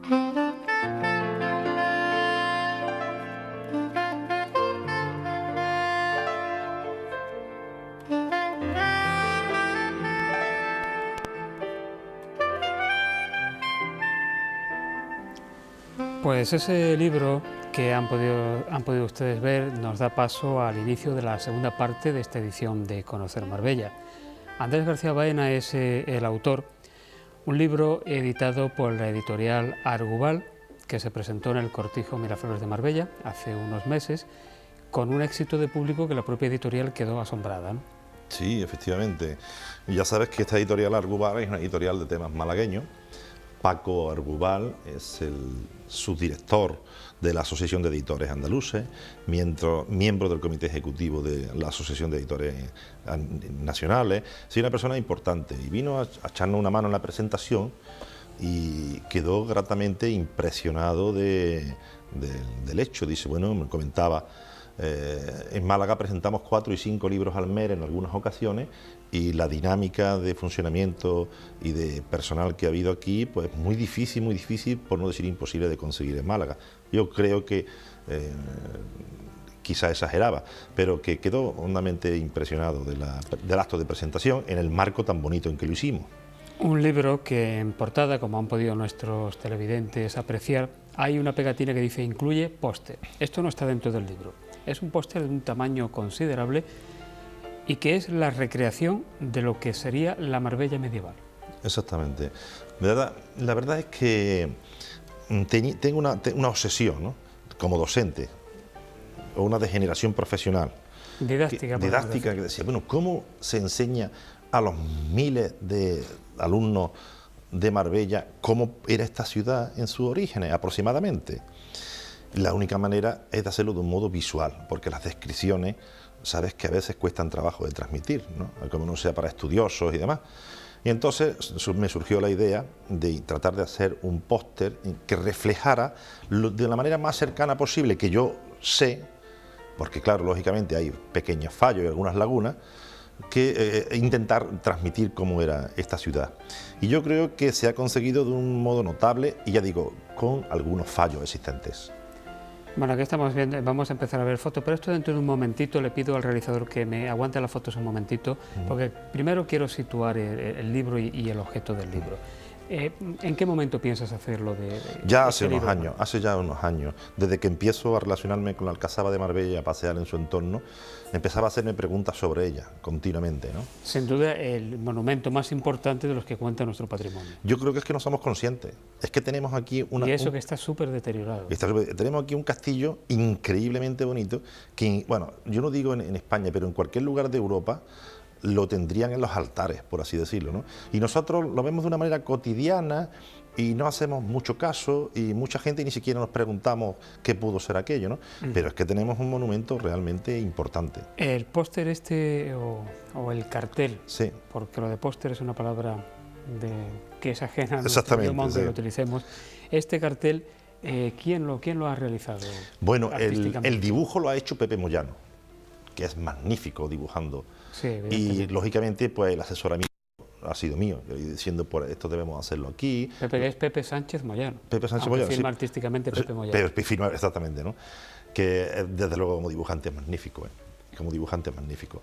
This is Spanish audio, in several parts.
Pues ese libro que han podido ustedes ver nos da paso al inicio de la segunda parte de esta edición de Conocer Marbella. Andrés García Baena es el autor, un libro editado por la editorial Arguval, que se presentó en el Cortijo Miraflores de Marbella hace unos meses, con un éxito de público que la propia editorial quedó asombrada, ¿no? Sí, efectivamente. Ya sabes que esta editorial Arguval es una editorial de temas malagueños. Paco Arguval es el subdirector de la Asociación de Editores Andaluces, miembro del comité ejecutivo de la Asociación de Editores Nacionales. Sí, una persona importante, y vino a echarnos una mano en la presentación y quedó gratamente impresionado del hecho. Dice, bueno, me comentaba, en Málaga presentamos 4 y 5 libros al mes en algunas ocasiones, y la dinámica de funcionamiento y de personal que ha habido aquí, pues muy difícil, por no decir imposible de conseguir en Málaga. Yo creo que quizá exageraba, pero que quedó hondamente impresionado del acto de presentación en el marco tan bonito en que lo hicimos. Un libro que en portada, como han podido nuestros televidentes apreciar, hay una pegatina que dice incluye póster. Esto no está dentro del libro. Es un póster de un tamaño considerable y que es la recreación de lo que sería la Marbella medieval. Exactamente. La verdad es que tengo una obsesión, ¿no?, como docente, o una degeneración profesional. Didáctica, que decía, bueno, ¿cómo se enseña a los miles de alumnos de Marbella cómo era esta ciudad en sus orígenes, aproximadamente? La única manera es de hacerlo de un modo visual, porque las descripciones, sabes que a veces cuestan trabajo de transmitir, ¿no?, como no sea para estudiosos y demás. Y entonces me surgió la idea de tratar de hacer un póster que reflejara de la manera más cercana posible, que yo sé, porque claro, lógicamente hay pequeños fallos y algunas lagunas, que intentar transmitir cómo era esta ciudad. Y yo creo que se ha conseguido de un modo notable, y ya digo, con algunos fallos existentes. Bueno, aquí estamos viendo, vamos a empezar a ver fotos, pero esto dentro de un momentito. Le pido al realizador que me aguante las fotos un momentito, porque primero quiero situar el libro y el objeto del libro. ¿En qué momento piensas hacerlo? Ya hace unos años, desde que empiezo a relacionarme con la Alcazaba de Marbella, a pasear en su entorno, empezaba a hacerme preguntas sobre ella continuamente, ¿no? Sin duda el monumento más importante de los que cuenta nuestro patrimonio. Yo creo que es que no somos conscientes, es que tenemos aquí Y eso que está súper deteriorado. Tenemos aquí un castillo increíblemente bonito, que, bueno, yo no digo en España, pero en cualquier lugar de Europa lo tendrían en los altares, por así decirlo, ¿no? Y nosotros lo vemos de una manera cotidiana y no hacemos mucho caso, y mucha gente ni siquiera nos preguntamos qué pudo ser aquello, ¿no? Pero es que tenemos un monumento realmente importante. El póster o el cartel, sí, porque lo de póster es una palabra que es ajena a nuestro idioma, aunque lo utilicemos. Este cartel, ¿quién lo ha realizado? Bueno, el dibujo lo ha hecho Pepe Moyano, que es magnífico dibujando. Sí, y lógicamente pues el asesoramiento ha sido mío, diciendo por esto debemos hacerlo aquí. Pepe es Pepe Sánchez Moyano. Pepe Sánchez Moyano, firma artísticamente Pepe Moyano. Pero firma, exactamente, ¿no? Que desde luego como dibujante es magnífico, como dibujante es magnífico.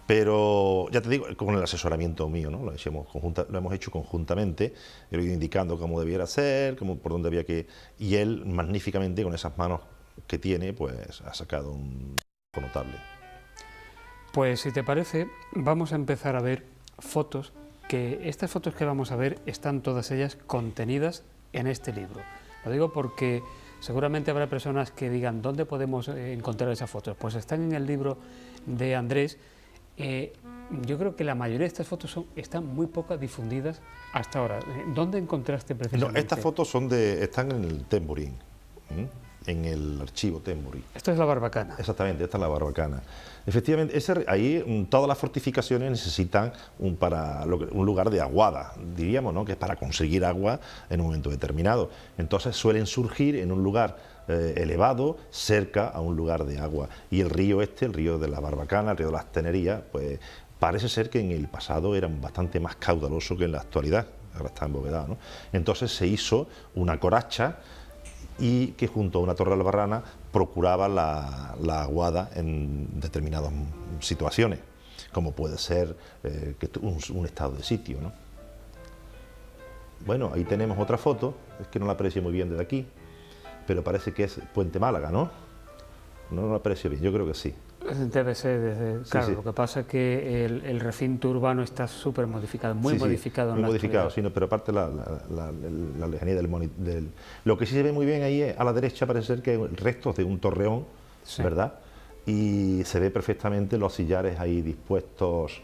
Pero ya te digo, con el asesoramiento mío, ¿no? Lo hemos hecho conjuntamente, yo le he ido indicando cómo debiera ser, por dónde había que... Y él magníficamente, con esas manos que tiene, pues ha sacado un notable. Pues si te parece, vamos a empezar a ver fotos, que estas fotos que vamos a ver están todas ellas contenidas en este libro. Lo digo porque seguramente habrá personas que digan, ¿dónde podemos encontrar esas fotos? Pues están en el libro de Andrés. Yo creo que la mayoría de estas fotos están muy poco difundidas hasta ahora. ¿Dónde encontraste precisamente? No, estas fotos están en el Temburín, en el archivo Temburín. Esto es la Barbacana. Exactamente, esta es la Barbacana. Efectivamente, ahí todas las fortificaciones necesitan un lugar de aguada, diríamos, ¿no?, que es para conseguir agua en un momento determinado. Entonces suelen surgir en un lugar elevado, cerca a un lugar de agua. Y el río el río de la Barbacana, el río de las Tenerías, pues parece ser que en el pasado era bastante más caudaloso que en la actualidad. ahora está embovedado, ¿no? Entonces se hizo una coracha y que junto a una torre albarrana procuraba la aguada en determinadas situaciones, como puede ser un estado de sitio, ¿no? Bueno, ahí tenemos otra foto, es que no la aprecio muy bien desde aquí, pero parece que es Puente Málaga, ¿no? No la aprecio bien, yo creo que sí. Debe ser, claro, sí. lo que pasa es que el recinto urbano está súper modificado, muy modificado. Muy modificado, sí, pero aparte la lejanía Lo que sí se ve muy bien ahí es, a la derecha parece ser que hay restos de un torreón, sí, ¿verdad? Y se ve perfectamente los sillares ahí dispuestos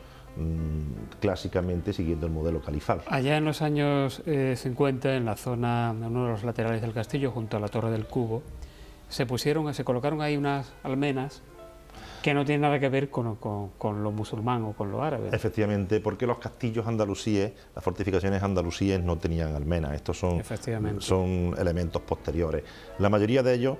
clásicamente siguiendo el modelo califal. Allá en los años 50, en la zona, en uno de los laterales del castillo, junto a la Torre del Cubo, se colocaron ahí unas almenas que no tienen nada que ver con lo musulmán o con lo árabe. Efectivamente, porque los castillos andalusíes, las fortificaciones andalusíes no tenían almenas, estos son elementos posteriores. La mayoría de ellos,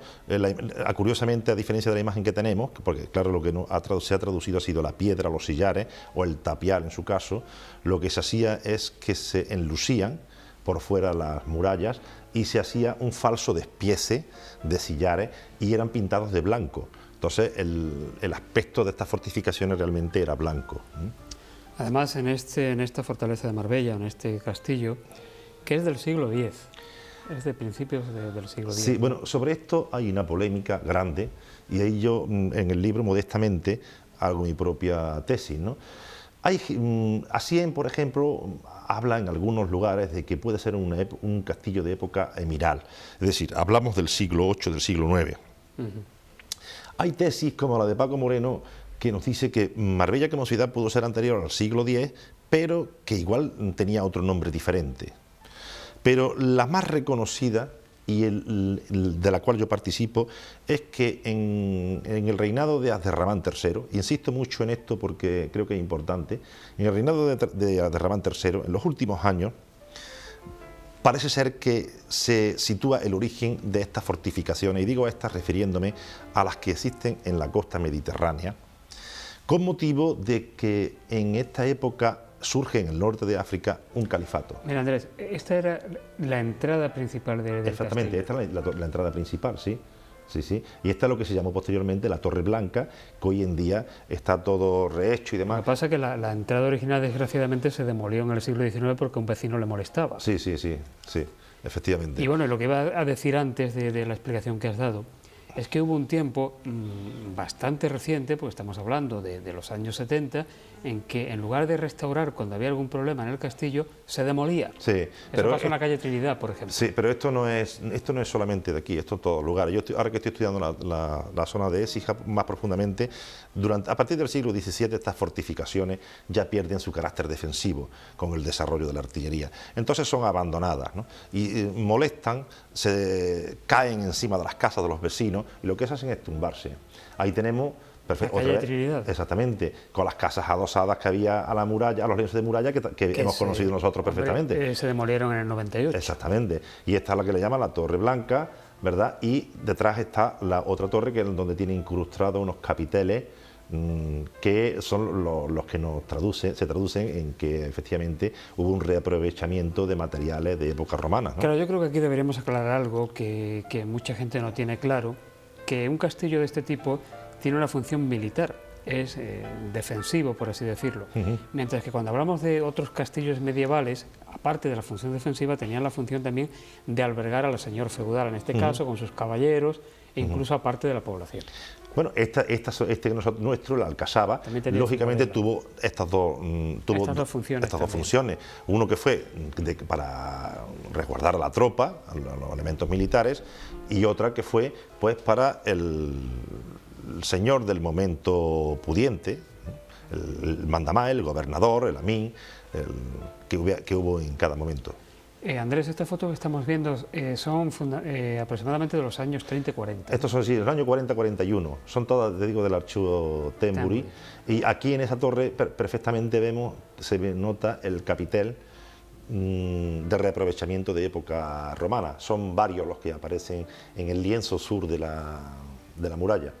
curiosamente, a diferencia de la imagen que tenemos, porque claro, lo que se ha traducido ha sido la piedra, los sillares o el tapial en su caso, lo que se hacía es que se enlucían por fuera las murallas y se hacía un falso despiece de sillares y eran pintados de blanco. Entonces el aspecto de estas fortificaciones realmente era blanco. Además, en esta fortaleza de Marbella, en este castillo, que es del siglo X, es de principios del siglo X. Sí, bueno, sobre esto hay una polémica grande y ahí yo en el libro modestamente hago mi propia tesis, ¿no? Asién, por ejemplo, habla en algunos lugares de que puede ser un castillo de época emiral, es decir, hablamos del siglo VIII, del siglo IX. Hay tesis como la de Paco Moreno que nos dice que Marbella como ciudad pudo ser anterior al siglo X, pero que igual tenía otro nombre diferente. Pero la más reconocida y de la cual yo participo es que en el reinado de Abderramán III, insisto mucho en esto porque creo que es importante, en el reinado de Abderramán III, en los últimos años, parece ser que se sitúa el origen de estas fortificaciones, y digo estas refiriéndome a las que existen en la costa mediterránea, con motivo de que en esta época surge en el norte de África un califato. Mira, Andrés, esta era la entrada principal del Exactamente, castillo. esta es la entrada principal, sí. Sí, sí. Y esta es lo que se llamó posteriormente la Torre Blanca, que hoy en día está todo rehecho y demás. Lo que pasa es que la entrada original, desgraciadamente, se demolió en el siglo XIX porque un vecino le molestaba. Sí, efectivamente. Y bueno, lo que iba a decir antes de la explicación que has dado, es que hubo un tiempo bastante reciente, porque estamos hablando de los años 70, en que en lugar de restaurar cuando había algún problema en el castillo, se demolía. Sí, pero pasó en la calle Trinidad, por ejemplo. Sí, pero esto no es solamente de aquí, esto en todos lugares. Ahora que estoy estudiando la zona de Écija más profundamente, a partir del siglo XVII estas fortificaciones ya pierden su carácter defensivo con el desarrollo de la artillería. Entonces son abandonadas, ¿no? Y molestan, se caen encima de las casas de los vecinos y lo que hacen es tumbarse. Ahí tenemos la calle Trinidad. Exactamente, con las casas adosadas que había a la muralla, a los lienzos de muralla que hemos conocido nosotros perfectamente. Se demolieron en el 98. Exactamente, y esta es la que le llaman la Torre Blanca, ¿verdad? Y detrás está la otra torre que es donde tiene incrustados unos capiteles que son los que se traducen en que efectivamente hubo un reaprovechamiento de materiales de época romana, ¿no? Claro, yo creo que aquí deberíamos aclarar algo que mucha gente no tiene claro, que un castillo de este tipo tiene una función militar, es defensivo, por así decirlo, mientras que cuando hablamos de otros castillos medievales, aparte de la función defensiva, tenían la función también de albergar al señor feudal, en este caso con sus caballeros, e incluso aparte de la población. Bueno, nuestro, la Alcazaba, lógicamente tuvo estas dos funciones. Uno que fue para resguardar a la tropa, a los elementos militares, y otra que fue pues para el señor del momento pudiente, el mandamás, el gobernador, el amín, que hubo en cada momento. Andrés, estas fotos que estamos viendo son aproximadamente de los años 30 y 40. Estos son, sí, de los años 40-41. Son todas, te digo, del archivo Temburi. Y aquí en esa torre perfectamente se nota el capitel de reaprovechamiento de época romana. Son varios los que aparecen en el lienzo sur de la muralla.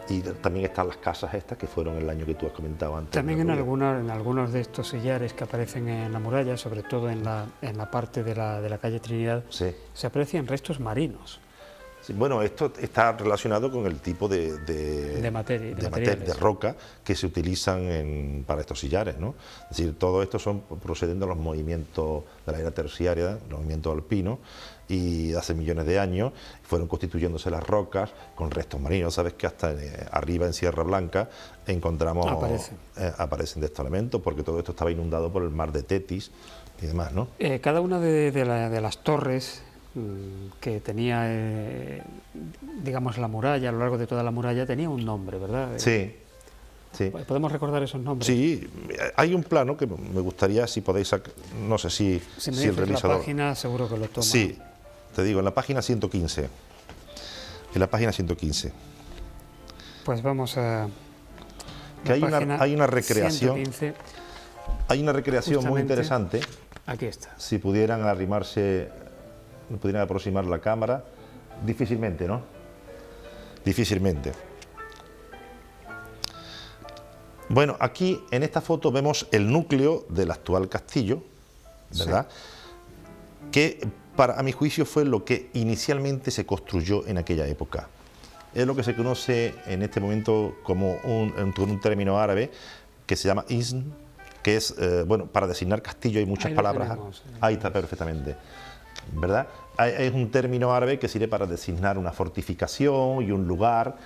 Y también están las casas estas, que fueron el año que tú has comentado antes. También en algunos de estos sillares que aparecen en la muralla, sobre todo en la parte de la calle Trinidad, Sí. se aprecian restos marinos. Sí, bueno, esto está relacionado con el tipo de materiales. de roca que se utilizan para estos sillares, ¿no? Es decir, todo esto son procedentes de los movimientos de la era terciaria, los movimientos alpinos, y hace millones de años fueron constituyéndose las rocas con restos marinos. Sabes que hasta arriba en Sierra Blanca encontramos, aparecen de estos elementos, porque todo esto estaba inundado por el mar de Tetis y demás, ¿no? Cada una de las torres que tenía, digamos, la muralla, a lo largo de toda la muralla, tenía un nombre, ¿verdad? Sí, sí. ¿Podemos recordar esos nombres? Sí, hay un plano que me gustaría, si podéis, no sé si me dices el realizador... la página, seguro que lo toma. Sí, te digo, en la página 115. En la página 115. Pues vamos a... Que hay una recreación. 115, hay una recreación muy interesante. Aquí está. Si pudieran pudieran aproximar la cámara, difícilmente, ¿no? Difícilmente. Bueno, aquí en esta foto vemos el núcleo del actual castillo, ¿verdad? Sí. Que a mi juicio fue lo que inicialmente se construyó en aquella época. Es lo que se conoce en este momento como un término árabe que se llama izn, que es, bueno, para designar castillo hay muchas palabras. Ahí está perfectamente, ¿verdad? Es un término árabe que sirve para designar una fortificación y un lugar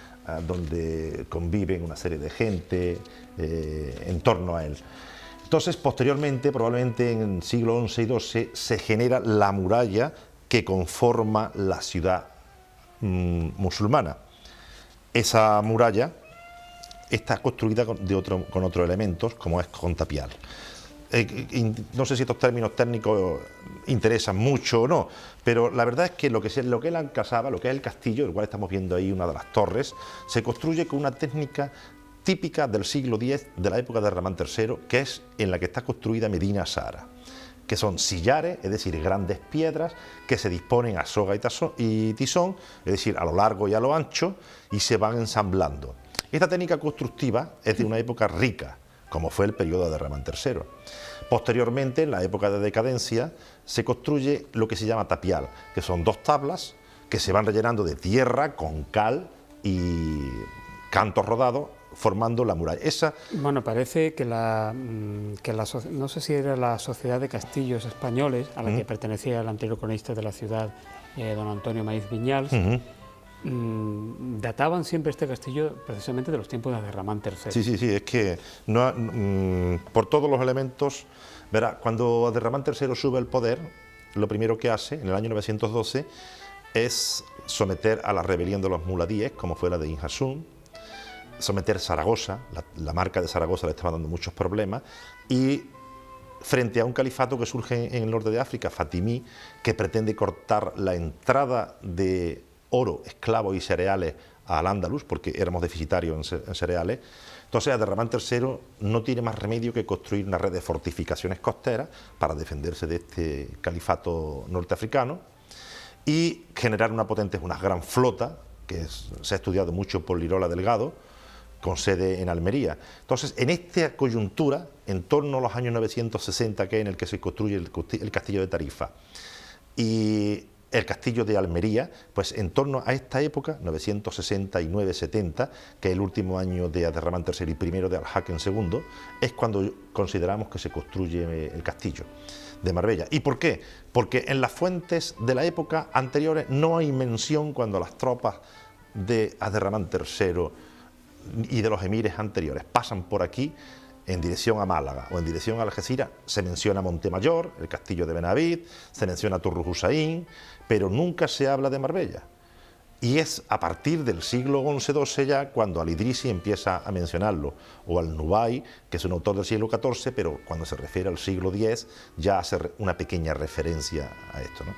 donde conviven una serie de gente en torno a él. Entonces, posteriormente, probablemente en el siglo XI y XII, se genera la muralla que conforma la ciudad musulmana. Esa muralla está construida con otros elementos, como es con tapial. No sé si estos términos técnicos interesan mucho o no, pero la verdad es que lo que es la alcazaba, lo que es el castillo, el cual estamos viendo ahí una de las torres, se construye con una técnica típica del siglo X, de la época de Ramán III, que es en la que está construida Medina Sahara, que son sillares, es decir, grandes piedras que se disponen a soga y tisón, es decir, a lo largo y a lo ancho, y se van ensamblando. Esta técnica constructiva es de una época rica, como fue el periodo de Ramán III. Posteriormente, en la época de decadencia, se construye lo que se llama tapial, que son dos tablas que se van rellenando de tierra con cal y cantos rodados, formando la muralla. Bueno, parece que no sé si era la Sociedad de Castillos Españoles, a la que pertenecía el anterior cronista de la ciudad, don Antonio Maíz Viñals, databan siempre este castillo precisamente de los tiempos de Ramán III. Sí, es que por todos los elementos, verá, cuando Ramán III sube al poder, lo primero que hace, en el año 912, es someter a la rebelión de los muladíes, como fue la de Inhasun, someter Zaragoza, la marca de Zaragoza le estaba dando muchos problemas, y frente a un califato que surge en el norte de África, fatimí, que pretende cortar la entrada de oro, esclavos y cereales al Andaluz, porque éramos deficitarios en cereales. Entonces, Abderramán III no tiene más remedio que construir una red de fortificaciones costeras para defenderse de este califato norteafricano y generar una gran flota, que se ha estudiado mucho por Lirola Delgado, con sede en Almería. Entonces, en esta coyuntura, en torno a los años 960, que es en el que se construye el castillo de Tarifa, y el castillo de Almería, pues en torno a esta época, 969-70, que es el último año de Abderramán III y primero de Al-Hakem II, es cuando consideramos que se construye el castillo de Marbella. ¿Y por qué? Porque en las fuentes de la época anteriores no hay mención cuando las tropas de Abderramán III y de los emires anteriores pasan por aquí en dirección a Málaga o en dirección a Algeciras, se menciona Montemayor, el castillo de Benavid, se menciona Turrus Hussain, pero nunca se habla de Marbella. Y es a partir del siglo XI-XII ya cuando Al-Idrisi empieza a mencionarlo, o Al-Nubai, que es un autor del siglo XIV, pero cuando se refiere al siglo X ya hace una pequeña referencia a esto, ¿no?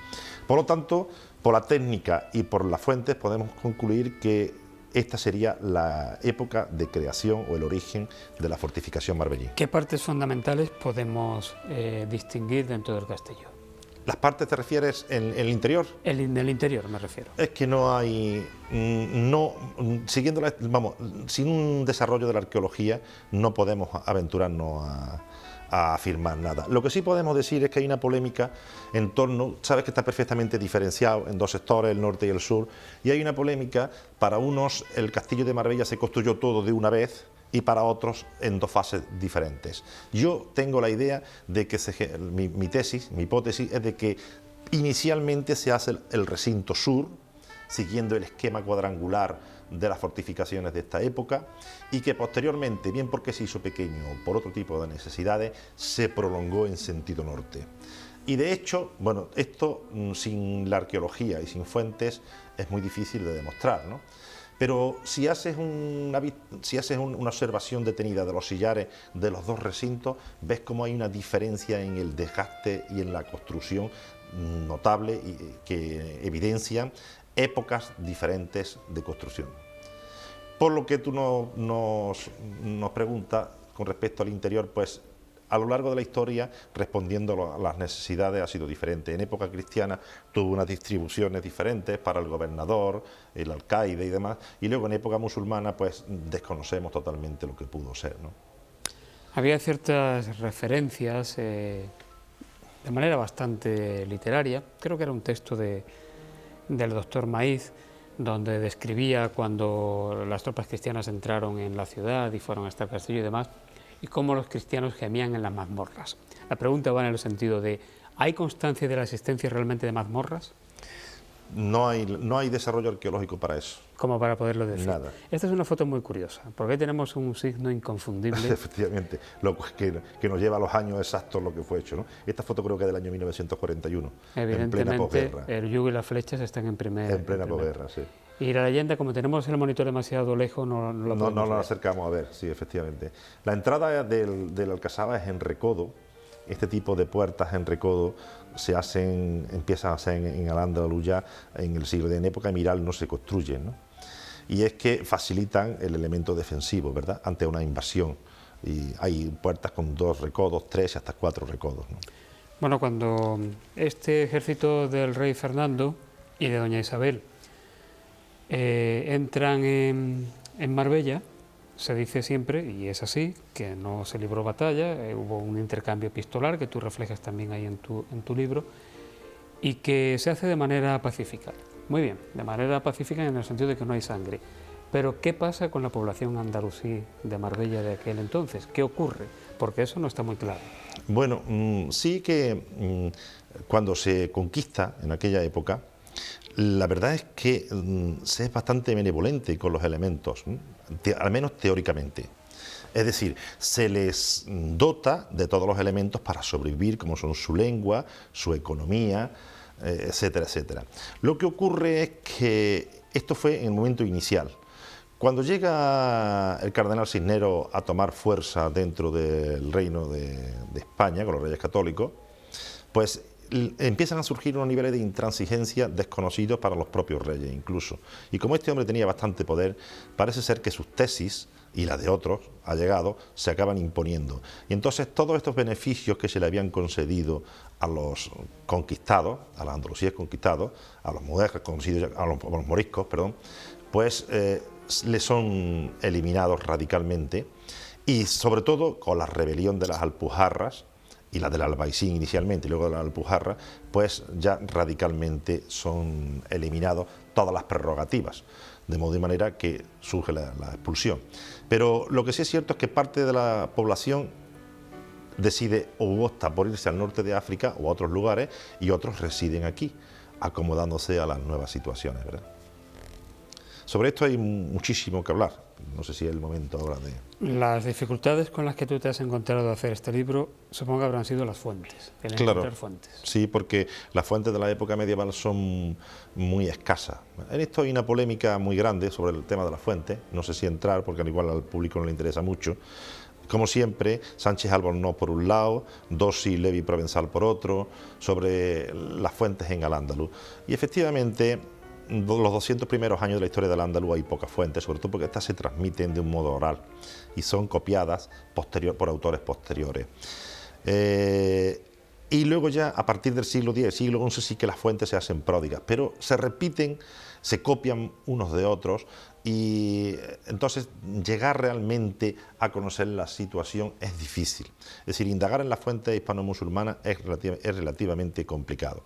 Por lo tanto, por la técnica y por las fuentes podemos concluir que esta sería la época de creación o el origen de la fortificación marbellí. ¿Qué partes fundamentales podemos distinguir dentro del castillo? ¿Las partes te refieres en el interior? En el interior me refiero. Es que no hay, vamos, sin un desarrollo de la arqueología no podemos aventurarnos a afirmar nada. Lo que sí podemos decir es que hay una polémica en torno, sabes que está perfectamente diferenciado en dos sectores, el norte y el sur, y hay una polémica, para unos el castillo de Marbella se construyó todo de una vez, y para otros en dos fases diferentes. Yo tengo la idea de que mi tesis, mi hipótesis, es de que inicialmente se hace el recinto sur, siguiendo el esquema cuadrangular de las fortificaciones de esta época, y que posteriormente, bien porque se hizo pequeño o por otro tipo de necesidades, se prolongó en sentido norte. Y de hecho, bueno, esto sin la arqueología y sin fuentes es muy difícil de demostrar, ¿no? Pero si haces una observación detenida de los sillares de los dos recintos, ves cómo hay una diferencia en el desgaste y en la construcción notable y que evidencian épocas diferentes de construcción. Por lo que tú nos preguntas con respecto al interior, pues a lo largo de la historia, respondiendo a las necesidades, ha sido diferente. En época cristiana tuvo unas distribuciones diferentes para el gobernador, el alcaide y demás, y luego en época musulmana pues desconocemos totalmente lo que pudo ser, ¿no? Había ciertas referencias de manera bastante literaria, creo que era un texto del doctor Maíz, donde describía cuando las tropas cristianas entraron en la ciudad y fueron hasta el castillo y demás, y cómo los cristianos gemían en las mazmorras. La pregunta va en el sentido de, ¿hay constancia de la existencia realmente de mazmorras? No hay desarrollo arqueológico para eso. Como para poderlo decir. Nada. Esta es una foto muy curiosa, porque ahí tenemos un signo inconfundible. Efectivamente, que nos lleva a los años exactos lo que fue hecho, ¿no? Esta foto creo que es del año 1941, en plena posguerra. El yugo y las flechas están en plena posguerra, sí. Y la leyenda, como tenemos el monitor demasiado lejos, no lo acercamos a ver, sí, efectivamente. La entrada del Alcazaba es en recodo. Este tipo de puertas en recodo empiezan a hacer en Al-Ándalus ya en el siglo de en época emiral no se construyen, ¿no? Y es que facilitan el elemento defensivo, ¿verdad?, ante una invasión. Y hay puertas con 2 recodos, 3 y hasta 4 recodos, ¿no? Bueno, cuando este ejército del rey Fernando y de doña Isabel entran en Marbella, se dice siempre, y es así, que no se libró batalla, hubo un intercambio epistolar que tú reflejas también ahí en tu libro, y que se hace de manera pacífica. Muy bien, de manera pacífica en el sentido de que no hay sangre. Pero ¿qué pasa con la población andalusí de Marbella de aquel entonces? ¿Qué ocurre? Porque eso no está muy claro. Bueno, sí que cuando se conquista en aquella época, la verdad es que se es bastante benevolente con los elementos, al menos teóricamente. Es decir, se les dota de todos los elementos para sobrevivir, como son su lengua, su economía, etcétera, etcétera. Lo que ocurre es que esto fue en el momento inicial. Cuando llega el cardenal Cisneros a tomar fuerza dentro del reino de España, con los reyes católicos, pues empiezan a surgir unos niveles de intransigencia desconocidos para los propios reyes incluso. Y como este hombre tenía bastante poder, parece ser que sus tesis y las de otros allegados se acaban imponiendo. Y entonces todos estos beneficios que se le habían concedido a los conquistados, a los andalusíes conquistados, a los moriscos, perdón, pues le son eliminados radicalmente, y sobre todo con la rebelión de las Alpujarras y la del Albaicín inicialmente y luego de la Alpujarra, pues ya radicalmente son eliminados todas las prerrogativas, de modo y manera que surge la expulsión. Pero lo que sí es cierto es que parte de la población decide o opta por irse al norte de África o a otros lugares, y otros residen aquí, acomodándose a las nuevas situaciones, ¿verdad? Sobre esto hay muchísimo que hablar, no sé si es el momento ahora de... Las dificultades con las que tú te has encontrado de hacer este libro, supongo que habrán sido las fuentes, el encontrar fuentes. Sí, porque las fuentes de la época medieval son muy escasas. En esto hay una polémica muy grande sobre el tema de las fuentes, no sé si entrar, porque al igual al público no le interesa mucho. Como siempre, Sánchez Albornoz por un lado, Dossi y Levi Provenzal por otro, sobre las fuentes en Al-Ándalus. Y efectivamente, los 200 primeros años de la historia del Al-Ándalus hay pocas fuentes, sobre todo porque estas se transmiten de un modo oral y son copiadas por autores posteriores. Y luego ya a partir del siglo X, siglo XI sí que las fuentes se hacen pródigas, pero se repiten, se copian unos de otros y entonces llegar realmente a conocer la situación es difícil. Es decir, indagar en las fuentes hispano-musulmanas es relativamente complicado.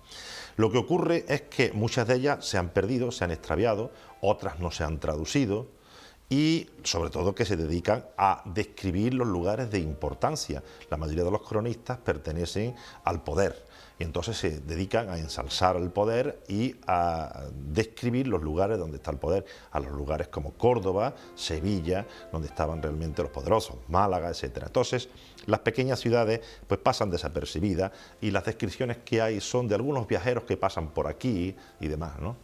Lo que ocurre es que muchas de ellas se han perdido, se han extraviado, otras no se han traducido, y sobre todo que se dedican a describir los lugares de importancia. La mayoría de los cronistas pertenecen al poder y entonces se dedican a ensalzar el poder y a describir los lugares donde está el poder, a los lugares como Córdoba, Sevilla, donde estaban realmente los poderosos, Málaga, etcétera. Entonces, las pequeñas ciudades pues pasan desapercibidas y las descripciones que hay son de algunos viajeros que pasan por aquí y demás, ¿no?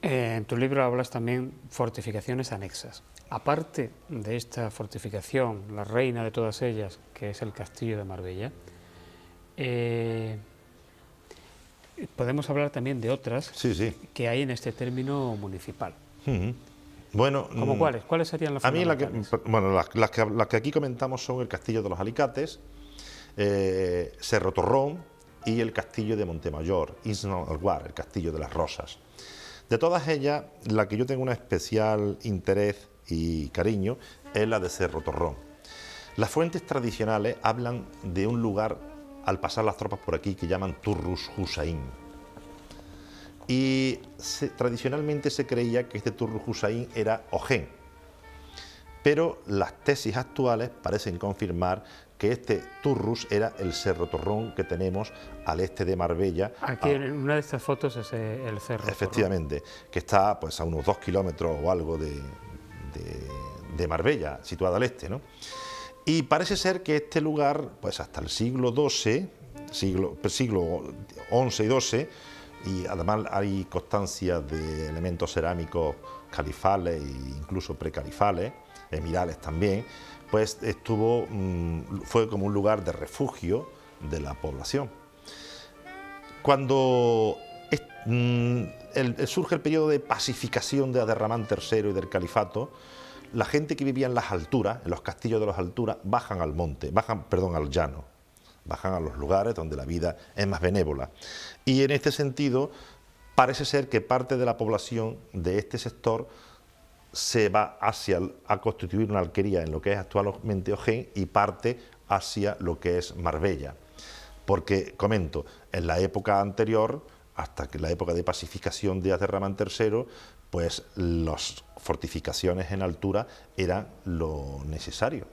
En tu libro hablas también fortificaciones anexas. Aparte de esta fortificación, la reina de todas ellas, que es el castillo de Marbella, podemos hablar también de otras Sí. que hay en este término municipal. Bueno, ¿Cómo cuáles? ¿Cuáles serían las fundamentales? las que aquí comentamos son el Castillo de los Alicates, Cerro Torrón y el Castillo de Montemayor, Isno Alguar, el Castillo de las Rosas. De todas ellas, la que yo tengo un especial interés y cariño es la de Cerro Torrón. Las fuentes tradicionales hablan de un lugar al pasar las tropas por aquí que llaman Turrus Husain. Y tradicionalmente se creía que este Turrus Husain era Ojén, pero las tesis actuales parecen confirmar que este Turrus era el Cerro Torrón que tenemos al este de Marbella. Aquí en una de estas fotos es el Cerro Efectivamente, Torrón, que está pues a unos 2 kilómetros o algo de Marbella, situado al este, ¿no? Y parece ser que este lugar, pues hasta el siglo XII, siglo XI y XII, y además hay constancia de elementos cerámicos califales e incluso precalifales, emirales también, pues fue como un lugar de refugio de la población. Cuando surge el periodo de pacificación de Abderramán III y del califato, la gente que vivía en las alturas, en los castillos de las alturas, bajan al llano, bajan a los lugares donde la vida es más benévola. Y en este sentido, parece ser que parte de la población de este sector se va a constituir una alquería en lo que es actualmente Ojén y parte hacia lo que es Marbella. Porque, comento, en la época anterior, hasta que la época de pacificación de Abderramán III, pues las fortificaciones en altura eran lo necesario,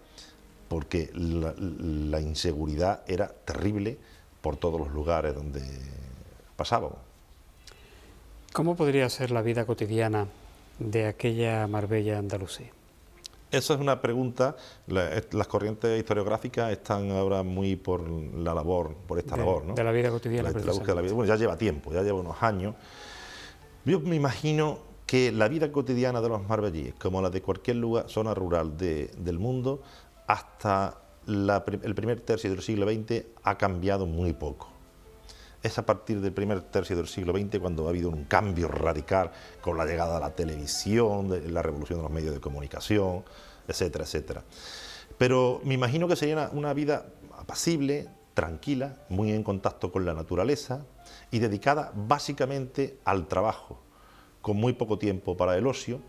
porque la inseguridad era terrible por todos los lugares donde pasábamos. ¿Cómo podría ser la vida cotidiana de aquella Marbella andalusí? Esa es una pregunta. Las corrientes historiográficas están ahora muy por la labor, por esta labor, ¿no? De la vida cotidiana, la búsqueda de la vida. Bueno, ya lleva tiempo, ya lleva unos años. Yo me imagino que la vida cotidiana de los marbellíes, como la de cualquier zona rural del mundo, hasta el primer tercio del siglo XX ha cambiado muy poco. Es a partir del primer tercio del siglo XX cuando ha habido un cambio radical con la llegada de la televisión, de la revolución de los medios de comunicación, etcétera, etcétera. Pero me imagino que sería una vida apacible, tranquila, muy en contacto con la naturaleza y dedicada básicamente al trabajo, con muy poco tiempo para el ocio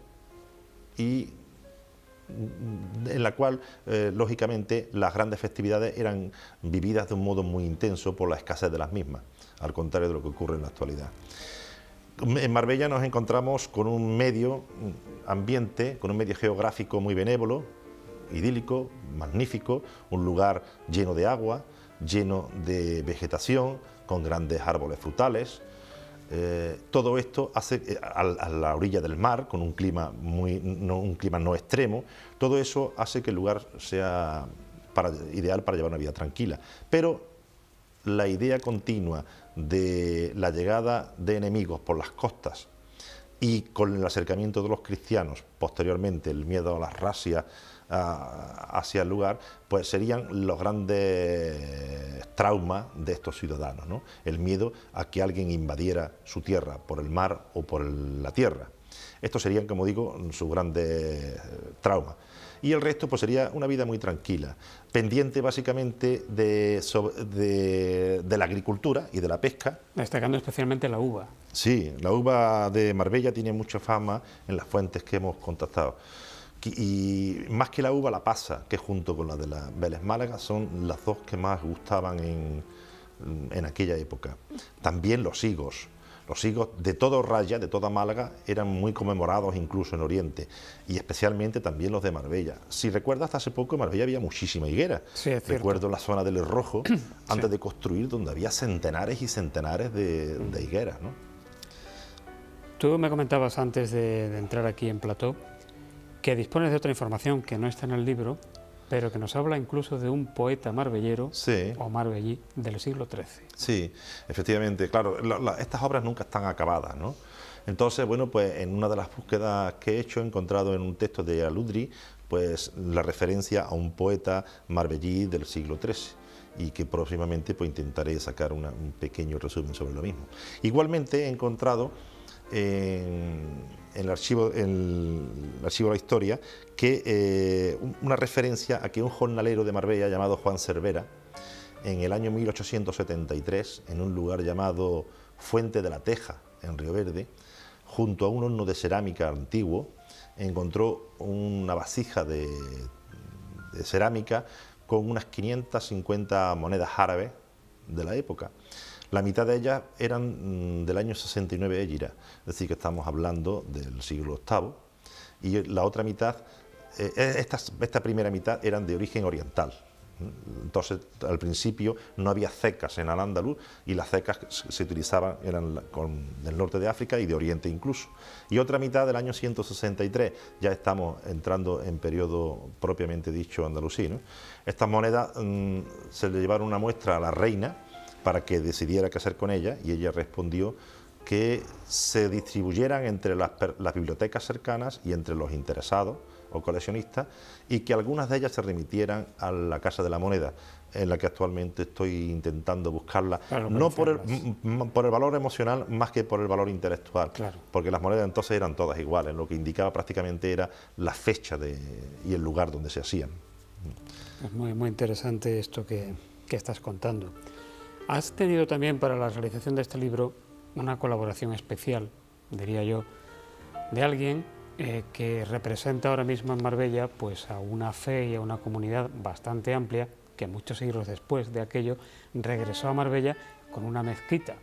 y en la cual, lógicamente, las grandes festividades eran vividas de un modo muy intenso por la escasez de las mismas, al contrario de lo que ocurre en la actualidad. En Marbella nos encontramos con un medio ambiente, con un medio geográfico muy benévolo, idílico, magnífico, un lugar lleno de agua, lleno de vegetación, con grandes árboles frutales. Todo esto hace a la orilla del mar, con un clima no extremo, todo eso hace que el lugar sea ideal para llevar una vida tranquila. Pero la idea continua de la llegada de enemigos por las costas y con el acercamiento de los cristianos, posteriormente el miedo a las razias hacia el lugar, pues serían los grandes traumas de estos ciudadanos, ¿no? El miedo a que alguien invadiera su tierra por el mar o por la tierra. Estos serían, como digo, sus grandes traumas. y el resto pues sería una vida muy tranquila, pendiente básicamente de la agricultura y de la pesca. Destacando especialmente la uva. Sí, la uva de Marbella tiene mucha fama en las fuentes que hemos contactado. Y más que la uva, la pasa, que junto con la de la Vélez Málaga son las dos que más gustaban en aquella época. También los higos. Los higos de todo Raya, de toda Málaga, eran muy conmemorados incluso en Oriente, y especialmente también los de Marbella. Si recuerdas, hasta hace poco en Marbella había muchísima higuera. Sí, es cierto. Recuerdo la zona del Rojo, antes Sí. de construir, donde había centenares y centenares de higueras, ¿no? Tú me comentabas antes de entrar aquí en plató que dispones de otra información que no está en el libro, pero que nos habla incluso de un poeta marbellero Sí. o marbellí del siglo XIII. Sí, efectivamente, claro, estas obras nunca están acabadas, ¿no? Entonces, bueno, pues en una de las búsquedas que he hecho he encontrado en un texto de Aludri, pues la referencia a un poeta marbellí del siglo XIII, y que próximamente pues intentaré sacar un pequeño resumen sobre lo mismo. Igualmente he encontrado en el archivo de la historia que una referencia a que un jornalero de Marbella llamado Juan Cervera, en el año 1873, en un lugar llamado Fuente de la Teja, en Río Verde, junto a un horno de cerámica antiguo, encontró una vasija de cerámica con unas 550 monedas árabes de la época. La mitad de ellas eran del año 69 Égira, es decir, que estamos hablando del siglo VIII, y la otra mitad, esta primera mitad, eran de origen oriental. Entonces, al principio no había cecas en Al-Ándalus, y las cecas que se utilizaban eran del norte de África y de Oriente incluso. Y otra mitad del año 163, ya estamos entrando en periodo propiamente dicho andalusí, ¿no? Estas monedas se le llevaron una muestra a la reina para que decidiera qué hacer con ella, y ella respondió que se distribuyeran entre las bibliotecas cercanas y entre los interesados o coleccionistas, y que algunas de ellas se remitieran a la Casa de la Moneda, en la que actualmente estoy intentando buscarla, no por el valor emocional más que por el valor intelectual, Claro. porque las monedas entonces eran todas iguales, lo que indicaba prácticamente era la fecha y el lugar donde se hacían. Es muy, muy interesante esto que estás contando. Has tenido también para la realización de este libro una colaboración especial, diría yo, de alguien que representa ahora mismo en Marbella pues a una fe y a una comunidad bastante amplia, que muchos siglos después de aquello regresó a Marbella con una mezquita.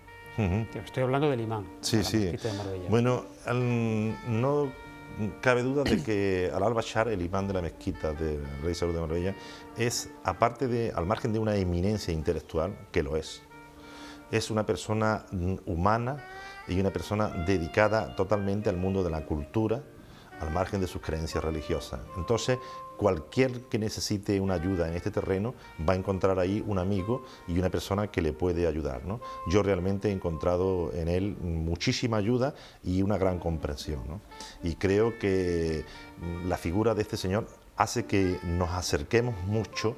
Estoy hablando del imán, Sí, de la sí. mezquita de Marbella. Bueno, no cabe duda de que Al-Bashar, el imán de la mezquita del Rey Saúd de Marbella, es, aparte al margen de una eminencia intelectual, que lo es una persona humana y una persona dedicada totalmente al mundo de la cultura, al margen de sus creencias religiosas. Entonces, cualquier que necesite una ayuda en este terreno va a encontrar ahí un amigo y una persona que le puede ayudar, ¿no? Yo realmente he encontrado en él muchísima ayuda y una gran comprensión, ¿no? Y creo que la figura de este señor hace que nos acerquemos mucho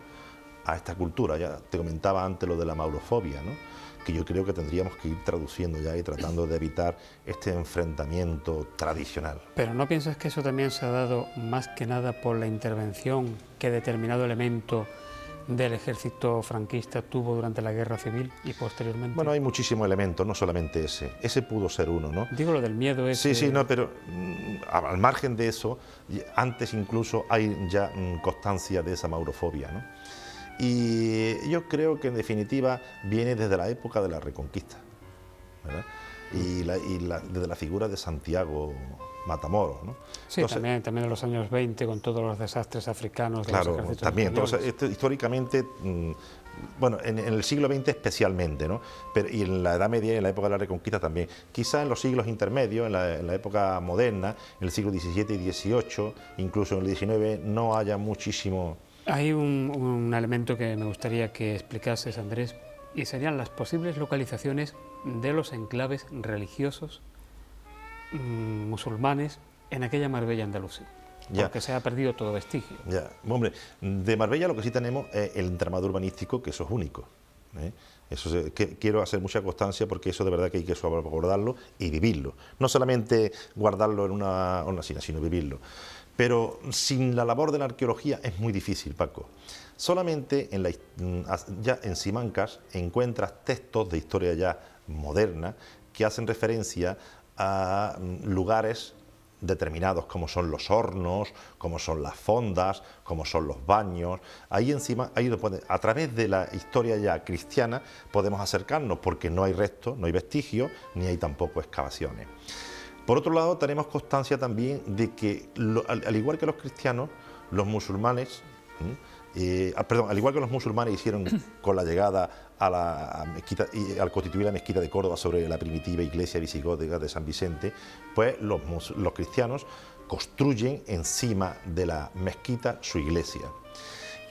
a esta cultura. Ya te comentaba antes lo de la maurofobia, ¿no? Que yo creo que tendríamos que ir traduciendo ya y tratando de evitar este enfrentamiento tradicional. Pero ¿no piensas que eso también se ha dado más que nada por la intervención que determinado elemento del ejército franquista tuvo durante la Guerra Civil y posteriormente? Bueno, hay muchísimos elementos, no solamente ese. Ese pudo ser uno, ¿no? Digo lo del miedo ese. Sí, no, pero al margen de eso, antes incluso hay ya constancia de esa maurofobia, ¿no? Y yo creo que en definitiva viene desde la época de la Reconquista, ¿verdad? Y desde la figura de Santiago Matamoros, ¿no? Sí, Entonces, también en los años 20 con todos los desastres africanos de los claro, ejércitos también. españoles. Entonces, esto, históricamente, bueno, en el siglo XX especialmente, ¿no? Pero, y en la Edad Media y en la época de la Reconquista también. Quizá en los siglos intermedios, en la época moderna, en el siglo XVII y XVIII, incluso en el XIX, no haya muchísimo. Hay un elemento que me gustaría que explicases, Andrés, y serían las posibles localizaciones de los enclaves religiosos musulmanes en aquella Marbella andalusí, porque se ha perdido todo vestigio. Ya, hombre, de Marbella lo que sí tenemos es el entramado urbanístico, que eso es único, ¿eh? Quiero hacer mucha constancia, porque eso de verdad que hay que salvaguardarlo y vivirlo, no solamente guardarlo en una sina, sino vivirlo. Pero sin la labor de la arqueología es muy difícil, Paco. Solamente ya en Simancas encuentras textos de historia ya moderna que hacen referencia a lugares determinados, como son los hornos, como son las fondas, como son los baños. Ahí encima, a través de la historia ya cristiana, podemos acercarnos, porque no hay restos, no hay vestigios, ni hay tampoco excavaciones. Por otro lado, tenemos constancia también de que, al igual que los cristianos, los musulmanes, al igual que los musulmanes hicieron con la llegada a la mezquita, y al constituir la mezquita de Córdoba sobre la primitiva iglesia visigótica de San Vicente, pues los cristianos construyen encima de la mezquita su iglesia.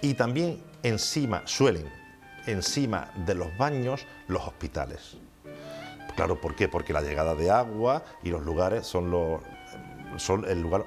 Y también suelen encima de los baños los hospitales. Claro, ¿por qué? Porque la llegada de agua y los lugares son el lugar